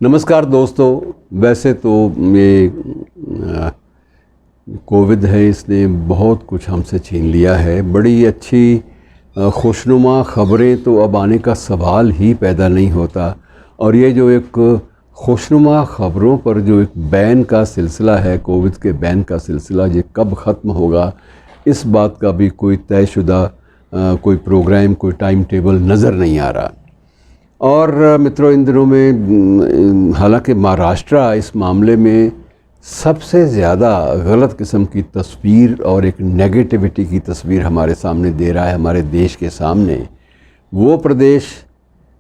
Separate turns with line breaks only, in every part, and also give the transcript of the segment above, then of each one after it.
नमस्कार दोस्तों। वैसे तो ये कोविड है, इसने बहुत कुछ हमसे छीन लिया है। बड़ी अच्छी खुशनुमा ख़बरें तो अब आने का सवाल ही पैदा नहीं होता। और ये जो एक खुशनुमा ख़बरों पर जो एक बैन का सिलसिला है, कोविड के बैन का सिलसिला, ये कब ख़त्म होगा, इस बात का भी कोई तयशुदा कोई प्रोग्राम, कोई टाइम टेबल नज़र नहीं आ रहा। और मित्रों, इन दिनों में हालांकि महाराष्ट्र इस मामले में सबसे ज़्यादा गलत किस्म की तस्वीर और एक नेगेटिविटी की तस्वीर हमारे सामने दे रहा है, हमारे देश के सामने। वो प्रदेश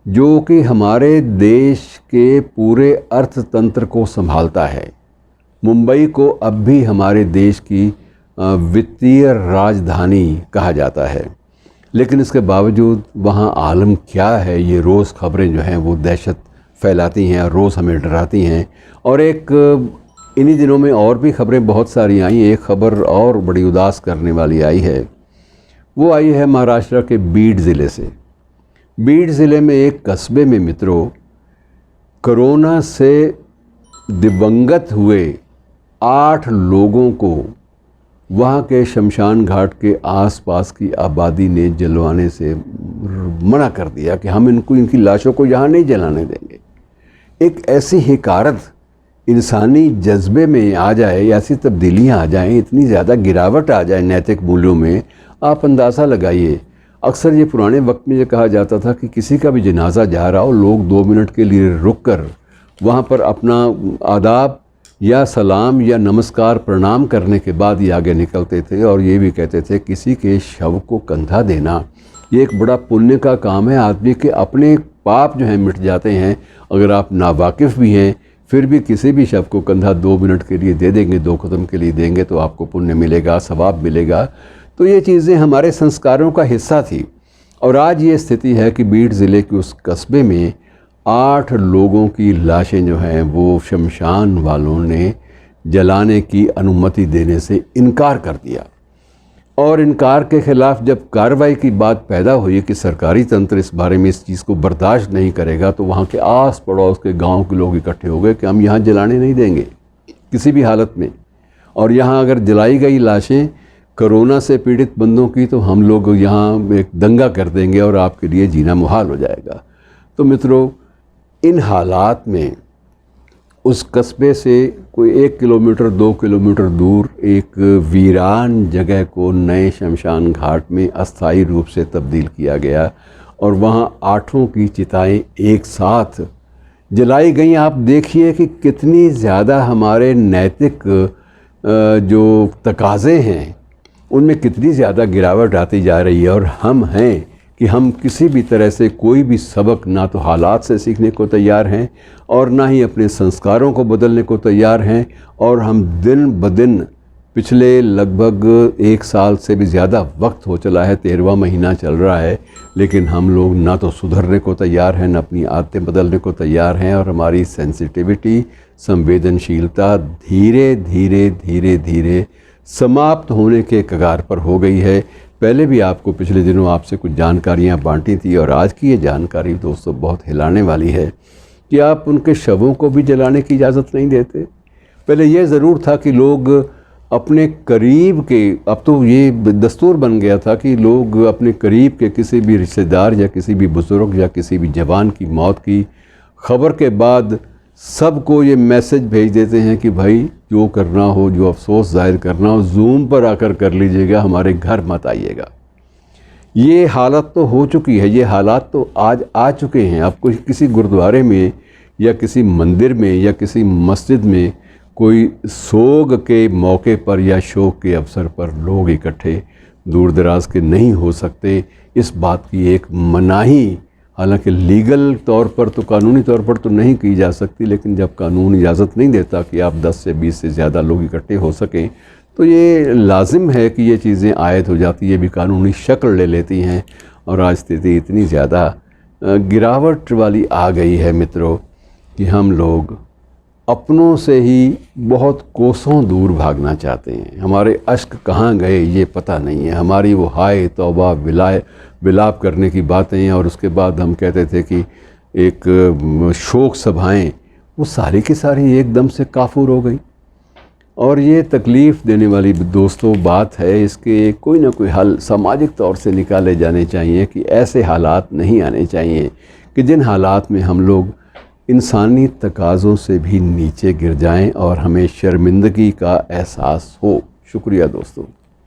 जो कि हमारे देश के पूरे अर्थतंत्र को संभालता है। मुंबई को अब भी हमारे देश की वित्तीय राजधानी कहा जाता है, लेकिन इसके बावजूद वहाँ आलम क्या है, ये रोज़ ख़बरें जो हैं वो दहशत फैलाती हैं और रोज़ हमें डराती हैं। और एक इन्हीं दिनों में और भी ख़बरें बहुत सारी आई। एक ख़बर और बड़ी उदास करने वाली आई है, वो आई है महाराष्ट्र के बीड ज़िले से। बीड ज़िले में एक कस्बे में मित्रों, कोरोना से दिवंगत हुए 8 लोगों को वहाँ के शमशान घाट के आसपास की आबादी ने जलवाने से मना कर दिया कि हम इनकी लाशों को यहाँ नहीं जलाने देंगे। एक ऐसी हिकारत इंसानी जज्बे में आ जाए, ऐसी तब्दीलियाँ आ जाएं, इतनी ज़्यादा गिरावट आ जाए नैतिक मूल्यों में, आप अंदाज़ा लगाइए। अक्सर ये पुराने वक्त में ये कहा जाता था कि किसी का भी जनाजा जा रहा हो, लोग 2 मिनट के लिए रुक कर वहाँ पर अपना आदाब या सलाम या नमस्कार प्रणाम करने के बाद ही आगे निकलते थे। और ये भी कहते थे किसी के शव को कंधा देना ये एक बड़ा पुण्य का काम है। आदमी के अपने पाप जो हैं मिट जाते हैं। अगर आप नावाकिफ़ भी हैं फिर भी किसी भी शव को कंधा 2 मिनट के लिए दे देंगे, 2 कदम के लिए देंगे तो आपको पुण्य मिलेगा, सवाब मिलेगा। तो ये चीज़ें हमारे संस्कारों का हिस्सा थी। और आज ये स्थिति है कि बीड ज़िले के उस कस्बे में 8 लोगों की लाशें जो हैं वो शमशान वालों ने जलाने की अनुमति देने से इनकार कर दिया। और इनकार के ख़िलाफ़ जब कार्रवाई की बात पैदा हुई कि सरकारी तंत्र इस बारे में इस चीज़ को बर्दाश्त नहीं करेगा, तो वहाँ के आस पड़ोस के गांव के लोग इकट्ठे हो गए कि हम यहाँ जलाने नहीं देंगे किसी भी हालत में। और यहाँ अगर जलाई गई लाशें कोरोना से पीड़ित बंदों की तो हम लोग यहाँ एक दंगा कर देंगे और आपके लिए जीना मुहाल हो जाएगा। तो मित्रों, इन हालात में उस कस्बे से कोई 1 किलोमीटर 2 किलोमीटर दूर एक वीरान जगह को नए शमशान घाट में अस्थायी रूप से तब्दील किया गया और वहाँ 8 की चिताएं एक साथ जलाई गई। आप देखिए कि कितनी ज़्यादा हमारे नैतिक जो तकाज़े हैं उनमें कितनी ज़्यादा गिरावट आती जा रही है। और हम हैं कि हम किसी भी तरह से कोई भी सबक ना तो हालात से सीखने को तैयार हैं और ना ही अपने संस्कारों को बदलने को तैयार हैं। और हम दिन ब दिन पिछले लगभग 1 साल से भी ज़्यादा वक्त हो चला है, 13वां महीना चल रहा है, लेकिन हम लोग ना तो सुधरने को तैयार हैं, ना अपनी आदतें बदलने को तैयार हैं। और हमारी सेंसिटिविटी, संवेदनशीलता धीरे धीरे धीरे धीरे समाप्त होने के कगार पर हो गई है। पहले भी आपको पिछले दिनों आपसे कुछ जानकारियां बांटी थी और आज की ये जानकारी दोस्तों बहुत हिलाने वाली है कि आप उनके शवों को भी जलाने की इजाज़त नहीं देते। पहले ये ज़रूर था कि लोग अपने करीब के, अब तो ये दस्तूर बन गया था कि लोग अपने करीब के किसी भी रिश्तेदार या किसी भी बुज़ुर्ग या किसी भी जवान की मौत की ख़बर के बाद सबको ये मैसेज भेज देते हैं कि भाई जो करना हो, जो अफसोस ज़ाहिर करना हो, ज़ूम पर आकर कर लीजिएगा, हमारे घर मत आइएगा। ये हालत तो हो चुकी है, ये हालात तो आज आ चुके हैं। अब कोई किसी गुरुद्वारे में या किसी मंदिर में या किसी मस्जिद में कोई सोग के मौके पर या शोक के अवसर पर लोग इकट्ठे दूर दराज के नहीं हो सकते। इस बात की एक मनाही, हालांकि लीगल तौर पर तो, कानूनी तौर पर तो नहीं की जा सकती, लेकिन जब कानून इजाज़त नहीं देता कि आप 10 से 20 से ज़्यादा लोग इकट्ठे हो सकें तो ये लाजिम है कि ये चीज़ें आयत हो जाती, ये भी कानूनी शक्ल ले लेती हैं। और आज स्थिति इतनी ज़्यादा गिरावट वाली आ गई है मित्रों कि हम लोग अपनों से ही बहुत कोसों दूर भागना चाहते हैं। हमारे अश्क कहाँ गए ये पता नहीं है। हमारी वो हाय तौबा विलाप करने की बातें, और उसके बाद हम कहते थे कि एक शोक सभाएं वो सारी की सारी एकदम से काफूर हो गई। और ये तकलीफ़ देने वाली दोस्तों बात है, इसके कोई ना कोई हल सामाजिक तौर से निकाले जाने चाहिए कि ऐसे हालात नहीं आने चाहिए कि जिन हालात में हम लोग इंसानी तकाज़ों से भी नीचे गिर जाएं और हमें शर्मिंदगी का एहसास हो। शुक्रिया दोस्तों।